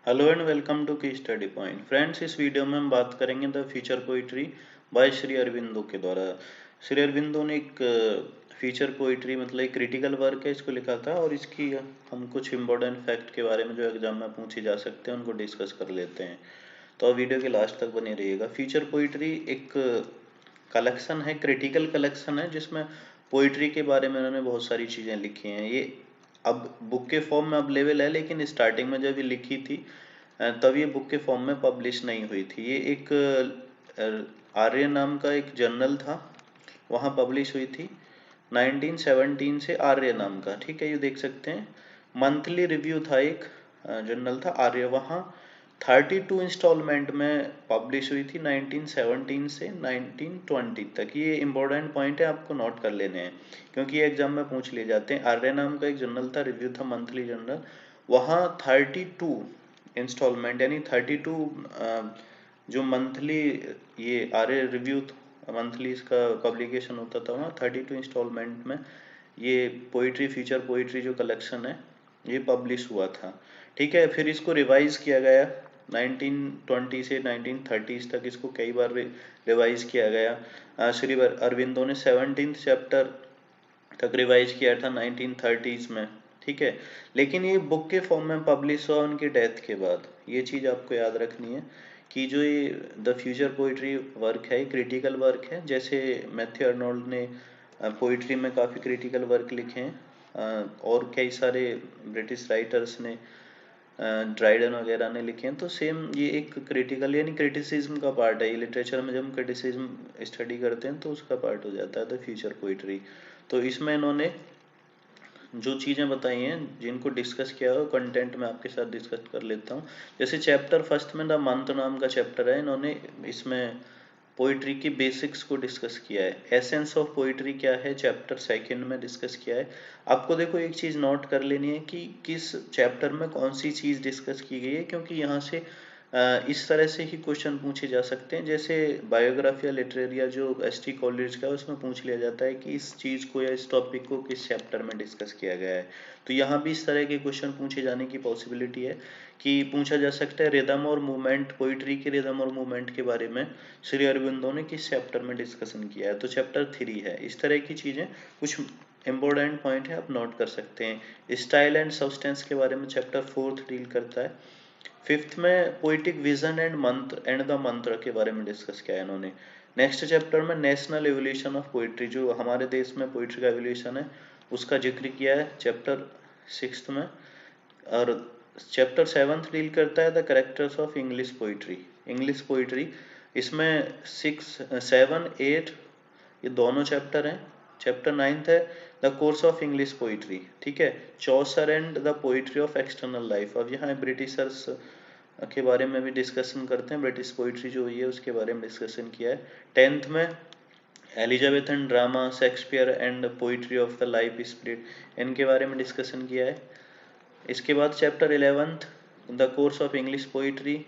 Hello and welcome to key study point friends. इस video में हम बात करेंगे the future poetry by Shri Aurobindo के द्वारा। श्री अरविंदो ने एक फ्यूचर पोइट्री मतलब एक क्रिटिकल वर्क है, इसको लिखा था और इसकी हम कुछ इंपॉर्टेंट फैक्ट के बारे में जो एग्जाम में पूछे जा सकते हैं उनको डिस्कस कर लेते हैं। तो वीडियो के लास्ट तक बने रहिएगा। फ्यूचर पोइट्री एक कलेक्शन है, क्रिटिकल कलेक्शन है, जिसमें पोइट्री के बारे में उन्होंने बहुत सारी चीज़ें लिखी हैं। ये अब बुक के फॉर्म में अवेलेबल है, लेकिन स्टार्टिंग में जब ये लिखी थी तब ये बुक के फॉर्म में पब्लिश नहीं हुई थी। ये एक आर्य नाम का एक जर्नल था, वहाँ पब्लिश हुई थी 1917 से। आर्य नाम का, ठीक है, ये देख सकते हैं। मंथली रिव्यू था, एक जर्नल था आर्य, वहाँ 32 इंस्टॉलमेंट में पब्लिश हुई थी 1917 से 1920 तक। ये इंपॉर्टेंट पॉइंट है, आपको नोट कर लेने हैं क्योंकि ये एग्जाम में पूछ लिए जाते हैं। आर्य नाम का एक जर्नल था, रिव्यू था, मंथली जर्नल, वहाँ 32 इंस्टॉलमेंट यानी 32 जो मंथली ये आर्य रिव्यू मंथली इसका पब्लिकेशन होता था, वहाँ 32 इंस्टॉलमेंट में ये पोइट्री, फ्यूचर पोइट्री जो कलेक्शन है ये पब्लिश हुआ था। ठीक है, फिर इसको रिवाइज किया गया 1920 से 1930 तक, इसको कई बार रिवाइज किया गया। श्री अरविंदो ने 17th चैप्टर तक रिवाइज किया था 1930s में। ठीक है, लेकिन ये बुक के फॉर्म में पब्लिश हुआ उनकी डेथ के बाद। ये चीज़ आपको याद रखनी है कि जो ये द फ्यूचर पोइट्री वर्क है, क्रिटिकल वर्क है। जैसे मैथ्यू अर्नोल्ड ने पोइट्री में काफ़ी क्रिटिकल वर्क लिखे हैं और कई सारे ब्रिटिश राइटर्स ने, ड्राइडन वगैरह ने लिखे हैं, तो सेम ये एक क्रिटिकल यानी क्रिटिसिज्म का पार्ट है। ये लिटरेचर में जब हम क्रिटिसिज्म स्टडी करते हैं तो उसका पार्ट हो जाता है द फ्यूचर पोइट्री। तो इसमें इन्होंने जो चीज़ें बताई हैं जिनको डिस्कस किया है, कंटेंट में आपके साथ डिस्कस कर लेता हूँ। जैसे चैप्टर फर्स्ट में द मंथ नाम का चैप्टर है, इन्होंने इसमें पोइट्री की बेसिक्स को डिस्कस किया है। एसेंस ऑफ पोइट्री क्या है, चैप्टर सेकंड में डिस्कस किया है। आपको देखो एक चीज़ नोट कर लेनी है कि किस चैप्टर में कौन सी चीज़ डिस्कस की गई है, क्योंकि यहाँ से इस तरह से ही क्वेश्चन पूछे जा सकते हैं। जैसे बायोग्राफी या लिटरेरिया जो एसटी कॉलेज का है, उसमें पूछ लिया जाता है कि इस चीज़ को या इस टॉपिक को किस चैप्टर में डिस्कस किया गया है। तो यहाँ भी इस तरह के क्वेश्चन पूछे जाने की पॉसिबिलिटी है कि पूछा जा सकता है रिदम और मूवमेंट, पोइट्री की रिदम और मूवमेंट के बारे में श्री अरविंदो ने किस चैप्टर में डिस्कशन किया है। तो चैप्टर 3 है। इस तरह की चीज़ें कुछ इंपॉर्टेंट पॉइंट है, आप नोट कर सकते हैं। स्टाइल एंड सब्सटेंस के बारे में चैप्टर 4 डील करता है। फिफ्थ में पोइटिक विजन एंड मंत्र एंड द मंत्र के बारे में डिस्कस किया है इन्होंने। नेक्स्ट चैप्टर में नेशनल एवोल्यूशन ऑफ पोइट्री, जो हमारे देश में पोइट्री का एवोल्यूशन है उसका जिक्र किया है चैप्टर 6 में। और चैप्टर 7 डील करता है the characters of English poetry, English poetry. इसमें 6, 7, 8 ये दोनों चैप्टर हैं। चैप्टर 9 है the course of English poetry. ठीक है, Chaucer and the poetry of external life. अब यहाँ ब्रिटिशर्स के बारे में भी डिस्कशन करते हैं, ब्रिटिश पोइट्री जो हुई है उसके बारे में डिस्कशन किया है। 10th में Elizabethan drama, Shakespeare and poetry of the life spirit, इनके बारे में डिस्कशन किया है। इसके बाद chapter 11th the course of English poetry,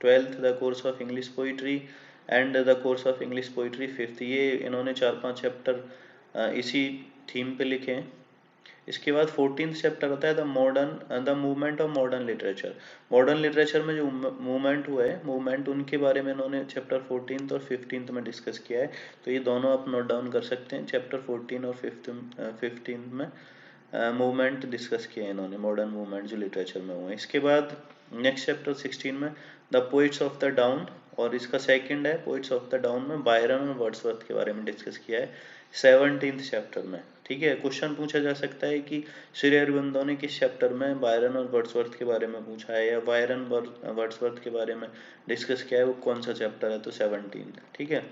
12th the course of English poetry and the course of English poetry 5th। ये इन्होंने 4-5 चैप्टर इसी थीम पे लिखे हैं। इसके बाद 14th चैप्टर आता है the movement of modern literature. Modern literature में जो मूवमेंट हुआ है, मूवमेंट उनके बारे में इन्होंने चैप्टर 14th और 15th में डिस्कस किया है। तो ये दोनों आप नोट डाउन कर सकते हैं। चैप्टर 14 और 15 में मूवमेंट डिस्कस किए हैं इन्होंने, मॉडर्न मूवमेंट जो लिटरेचर में हुए। इसके बाद नेक्स्ट चैप्टर 16 में the poets of the down, और इसका सेकंड है पोइट्स ऑफ द डाउन में बायरन और वर्ड्सवर्थ के बारे में डिस्कस किया है 17th चैप्टर में। ठीक है, क्वेश्चन पूछा जा सकता है कि श्री अरविंदो ने किस चैप्टर में बायरन और वर्ड्सवर्थ के बारे में पूछा है, या बायरन वर्ड्सवर्थ के बारे में डिस्कस किया है, वो कौन सा चैप्टर है, तो 17। ठीक है,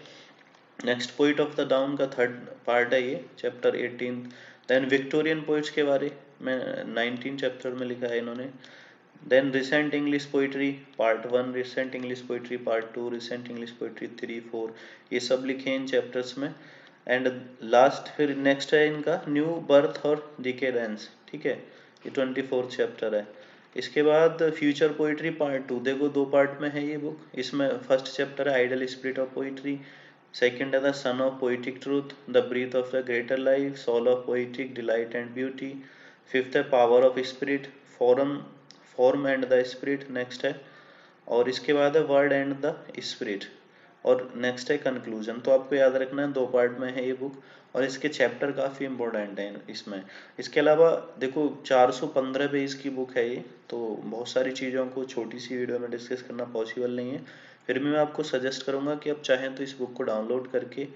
next poet of the down का थर्ड पार्ट है ये, चैप्टर 18। देन विक्टोरियन पोइट्स के बारे में 19 चैप्टर में लिखा है इन्होंने। Then recent English poetry part 1, recent English poetry part 2, recent English poetry 3, 4, ये सब लिखे इन चैप्टर्स में। एंड लास्ट फिर नेक्स्ट है इनका न्यू बर्थ और डिकेडेंस। ठीक है, ये 24th चैप्टर है। इसके बाद फ्यूचर पोइट्री पार्ट 2, देखो 2 पार्ट में है ये बुक। इसमें फर्स्ट चैप्टर है idle spirit of poetry, second है the sun of poetic truth, the breath of the greater life, soul of poetic delight and beauty. Fifth है power of spirit, form and the spirit next है, और इसके बाद है word and the spirit, और next है conclusion. तो आपको याद रखना है 2 पार्ट में है ये बुक, और इसके चैप्टर काफ़ी इंपॉर्टेंट हैं इसमें। इसके अलावा देखो 415 पेज की बुक है ये, तो बहुत सारी चीज़ों को छोटी सी वीडियो में डिस्कस करना पॉसिबल नहीं है। फिर भी मैं आपको सजेस्ट करूँगा कि आप चाहें तो इस बुक को डाउनलोड करके,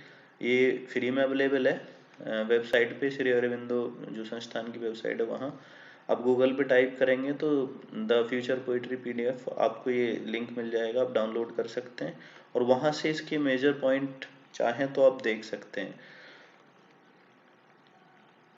ये फ्री में अवेलेबल है वेबसाइट पे, श्री अरविंदो जो संस्थान की वेबसाइट है वहाँ आप गूगल पे टाइप करेंगे तो द फ्यूचर पोइट्री PDF आपको ये लिंक मिल जाएगा, आप डाउनलोड कर सकते हैं और वहाँ से इसके मेजर पॉइंट चाहें तो आप देख सकते हैं।